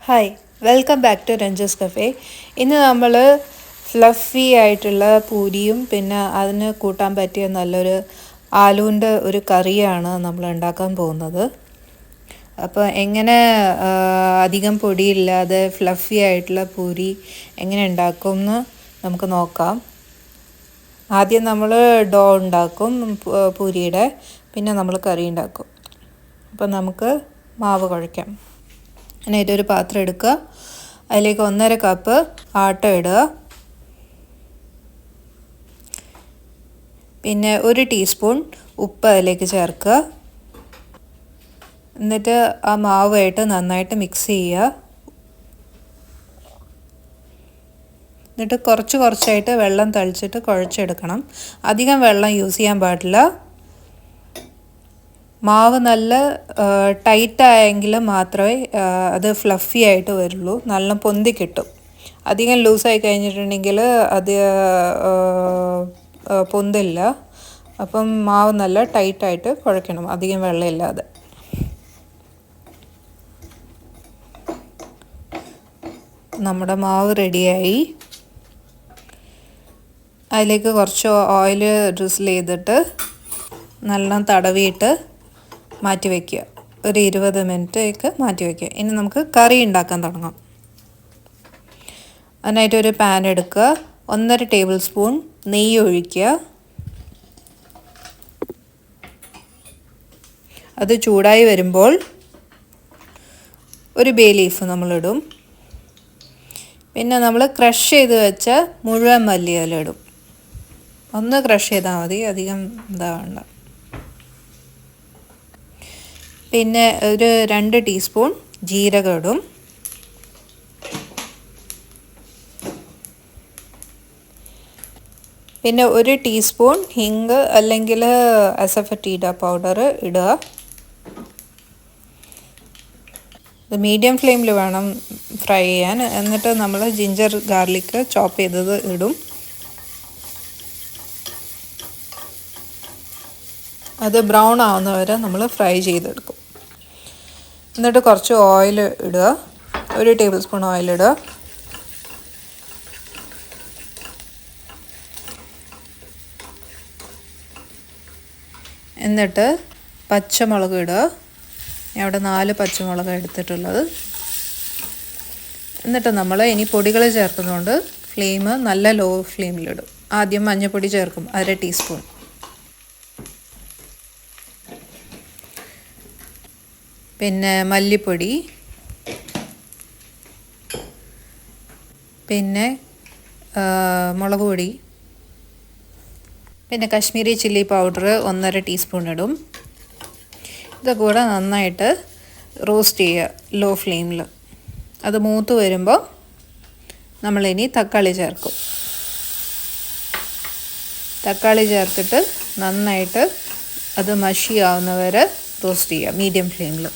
Hi, welcome back to Ranj's cafe. ഇന്ന് നമ്മൾ fluffy ആയിട്ടുള്ള പൂരിയും പിന്നെ അതിന് കൂട്ടാൻ പറ്റിയ നല്ലൊരു ആലൂൻ്റെ ഒരു കറിയാണ് നമ്മൾ ഉണ്ടാക്കാൻ പോകുന്നത്. അപ്പോൾ എങ്ങനെ അധികം പൊടിയില്ലാതെ ഫ്ലഫി ആയിട്ടുള്ള പൂരി എങ്ങനെ ഉണ്ടാക്കുമെന്ന് നമുക്ക് നോക്കാം. ആദ്യം നമ്മൾ ഡോ ഉണ്ടാക്കും പൂരിയുടെ, പിന്നെ നമ്മൾ കറി ഉണ്ടാക്കും. അപ്പോൾ നമുക്ക് മാവ് കുഴയ്ക്കാം. അതിനായിട്ട് ഒരു പാത്രം എടുക്കുക, അതിലേക്ക് 1.5 കപ്പ് ആട്ട ഇടുക, പിന്നെ 1 ടീസ്പൂൺ ഉപ്പ് അതിലേക്ക് ചേർക്കുക. എന്നിട്ട് ആ മാവായിട്ട് നന്നായിട്ട് മിക്സ് ചെയ്യുക. എന്നിട്ട് കുറച്ചായിട്ട് വെള്ളം തളിച്ചിട്ട് കുഴച്ചെടുക്കണം. അധികം വെള്ളം യൂസ് ചെയ്യാൻ പാടില്ല. മാവ് നല്ല ടൈറ്റായെങ്കിൽ മാത്രമേ അത് ഫ്ലഫി ആയിട്ട് വരുള്ളൂ, നല്ല പൊന്തി കിട്ടും. അധികം ലൂസായി കഴിഞ്ഞിട്ടുണ്ടെങ്കിൽ അത് പൊന്തില്ല. അപ്പം മാവ് നല്ല ടൈറ്റായിട്ട് കുഴയ്ക്കണം, അധികം വെള്ളമില്ലാതെ. നമ്മുടെ മാവ് റെഡിയായി. അതിലേക്ക് കുറച്ച് ഓയിൽ ഡ്രിസിൽ ചെയ്തിട്ട് നല്ലോണം തടവിയിട്ട് മാറ്റി വയ്ക്കുക. ഒരു 20 മിനിറ്റേക്ക് മാറ്റി വയ്ക്കുക. ഇനി നമുക്ക് കറി ഉണ്ടാക്കാൻ തുടങ്ങാം. അതിനായിട്ടൊരു പാൻ എടുക്കുക, 1.5 ടേബിൾ സ്പൂൺ നെയ്യ് ഒഴിക്കുക. അത് ചൂടായി വരുമ്പോൾ ഒരു ബേ ലീഫ് നമ്മളിടും. പിന്നെ നമ്മൾ ക്രഷ് ചെയ്ത് വെച്ച മുഴുവൻ മല്ലിയില ഇടും. ഒന്ന് ക്രഷ് ചെയ്താൽ മതി, അധികം ഇതാവണ്ട. പിന്നെ ഒരു 2 ടീസ്പൂൺ ജീരകം ഇടും. പിന്നെ 1 ടീസ്പൂൺ ഹിങ് അല്ലെങ്കിൽ അസഫറ്റീഡ പൗഡർ ഇടുക. ഇത് മീഡിയം ഫ്ലെയിമിൽ വേണം ഫ്രൈ ചെയ്യാൻ. എന്നിട്ട് നമ്മൾ ജിഞ്ചർ ഗാർലിക് ചോപ്പ് ചെയ്തത് ഇടും. അത് ബ്രൗൺ ആവുന്ന വരെ നമ്മൾ ഫ്രൈ ചെയ്തെടുക്കും. എന്നിട്ട് കുറച്ച് ഓയിൽ ഇടുക, 1 ടേബിൾ സ്പൂൺ ഓയിൽ ഇടുക. എന്നിട്ട് പച്ചമുളക് ഇടുക. ഞാൻ ഇവിടെ 4 പച്ചമുളക് എടുത്തിട്ടുള്ളത്. എന്നിട്ട് നമ്മൾ ഇനി പൊടികൾ ചേർക്കുന്നതുകൊണ്ട് ഫ്ലെയിം നല്ല ലോ ഫ്ലെയിമിലിടും. ആദ്യം മഞ്ഞൾപ്പൊടി ചേർക്കും, 1/2 ടീസ്പൂൺ. പിന്നെ മല്ലിപ്പൊടി, പിന്നെ മുളക് പൊടി, പിന്നെ കാശ്മീരി ചില്ലി പൗഡർ 1.5 ടീസ്പൂൺ ഇടും. ഇതൊക്കെ കൂടെ നന്നായിട്ട് റോസ്റ്റ് ചെയ്യുക ലോ ഫ്ലെയിമിൽ. അത് മൂത്ത് വരുമ്പോൾ നമ്മളിനി തക്കാളി ചേർക്കും. തക്കാളി ചേർത്തിട്ട് നന്നായിട്ട് അത് മഷി ആവുന്നവരെ റോസ്റ്റ് ചെയ്യുക മീഡിയം ഫ്ലെയിമിൽ.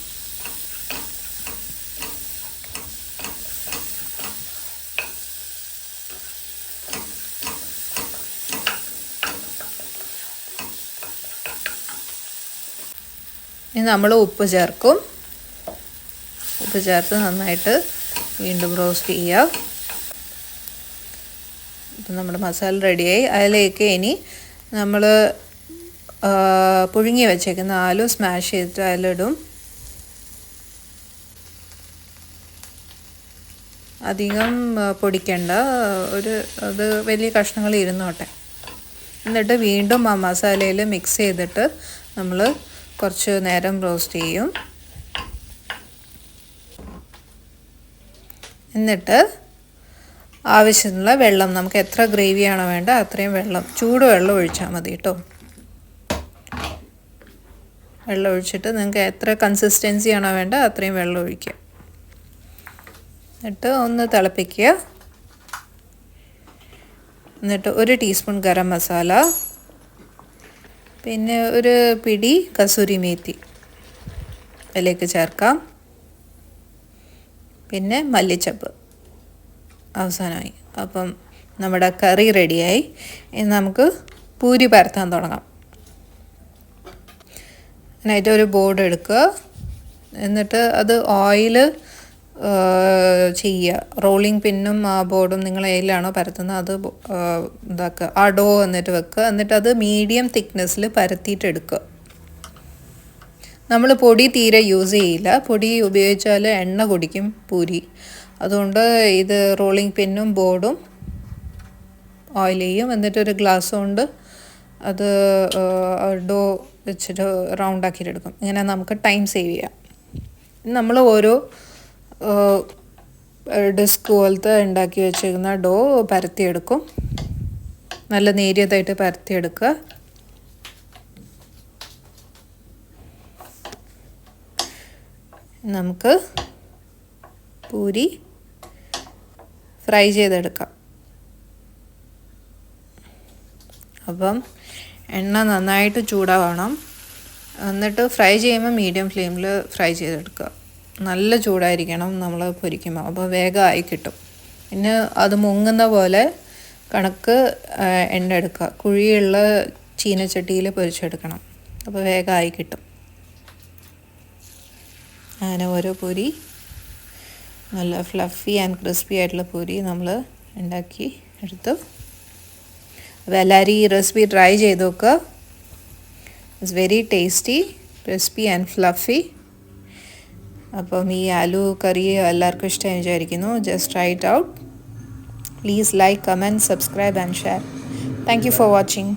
ഇനി നമ്മൾ ഉപ്പ് ചേർക്കും. ഉപ്പ് ചേർത്ത് നന്നായിട്ട് വീണ്ടും റോസ്റ്റ് ചെയ്യുക. ഇപ്പം നമ്മുടെ മസാല റെഡിയായി. അതിലേക്ക് ഇനി നമ്മൾ പുഴുങ്ങി വെച്ചേക്കുന്ന ആലു സ്മാഷ് ചെയ്തിട്ട് അതിലിടും. അധികം പൊടിക്കണ്ട, അത് വലിയ കഷ്ണങ്ങൾ ഇരുന്നോട്ടെ. എന്നിട്ട് വീണ്ടും ആ മസാലയിൽ മിക്സ് ചെയ്തിട്ട് നമ്മൾ കുറച്ച് നേരം റോസ്റ്റ് ചെയ്യും. എന്നിട്ട് ആവശ്യത്തിനുള്ള വെള്ളം, നമുക്ക് എത്ര ഗ്രേവിയാണോ വേണ്ട അത്രയും വെള്ളം, ചൂടുവെള്ളം ഒഴിച്ചാൽ മതി കേട്ടോ. വെള്ളം ഒഴിച്ചിട്ട് നിങ്ങൾക്ക് എത്ര കൺസിസ്റ്റൻസിയാണോ വേണ്ട അത്രയും വെള്ളം ഒഴിക്കുക. എന്നിട്ട് ഒന്ന് തിളപ്പിക്കുക. എന്നിട്ട് 1 ടീസ്പൂൺ ഗരം മസാല, പിന്നെ ഒരു പിടി കസൂരി മേത്തി അതിലേക്ക് ചേർക്കാം. പിന്നെ മല്ലിച്ചപ്പ് അവസാനമായി. അപ്പം നമ്മുടെ കറി റെഡിയായി. ഇനി നമുക്ക് പൂരി പരത്താൻ തുടങ്ങാം. അതിനായിട്ട് ഒരു ബോർഡ് എടുക്കുക. എന്നിട്ട് അത് ഓയിൽ ചെയ്യുക. റോളിംഗ് പിന്നും ബോർഡും നിങ്ങൾ ഏതിലാണോ പരത്തുന്നത് അത് ഇതാക്കുക, ആ ഡോ എന്നിട്ട് വെക്കുക. എന്നിട്ട് അത് മീഡിയം തിക്നെസ്സിൽ പരത്തിയിട്ട് എടുക്കുക. നമ്മൾ പൊടി തീരെ യൂസ് ചെയ്യില്ല. പൊടി ഉപയോഗിച്ചാൽ എണ്ണ കുടിക്കും പൂരി. അതുകൊണ്ട് ഇത് റോളിംഗ് പിന്നും ബോർഡും ഓയിൽ ചെയ്യും. എന്നിട്ടൊരു ഗ്ലാസ് കൊണ്ട് അത് ഡോ വെച്ചിട്ട് റൗണ്ട് ആക്കിയിട്ട് എടുക്കും. ഇങ്ങനെ നമുക്ക് ടൈം സേവ് ചെയ്യാം. നമ്മൾ ഓരോ ഡിസ്ക് പോലത്തെ ഉണ്ടാക്കി വെച്ചിരിക്കുന്ന ഡോ പരത്തിയെടുക്കും. നല്ല നേരിയതായിട്ട് പരത്തിയെടുക്കുക. നമുക്ക് പൂരി ഫ്രൈ ചെയ്തെടുക്കാം. അപ്പം എണ്ണ നന്നായിട്ട് ചൂടാവണം. എന്നിട്ട് ഫ്രൈ ചെയ്യുമ്പോൾ മീഡിയം ഫ്ലെയിമിൽ ഫ്രൈ ചെയ്തെടുക്കുക. നല്ല ചൂടായിരിക്കണം നമ്മൾ പൊരിക്കുമ്പോൾ, അപ്പോൾ വേഗമായി കിട്ടും. പിന്നെ അത് മുങ്ങുന്ന പോലെ കണക്ക് എണ്ണ എടുക്കുക. കുഴിയുള്ള ചീനച്ചട്ടിയിൽ പൊരിച്ചെടുക്കണം, അപ്പോൾ വേഗമായി കിട്ടും. അങ്ങനെ ഓരോ പൂരി, നല്ല ഫ്ലഫി ആൻഡ് ക്രിസ്പി ആയിട്ടുള്ള പൂരി നമ്മൾ ഉണ്ടാക്കി എടുത്തു. അപ്പോൾ എല്ലാവരും ഈ റെസിപ്പി ട്രൈ ചെയ്ത് നോക്കുക. It's very tasty, crispy and fluffy. അപ്പം ഈ ആലു കറി എല്ലാവർക്കും ഇഷ്ടമായി വിചാരിക്കുന്നു. Just try it out. Please like, comment, subscribe and share. Thank you for watching.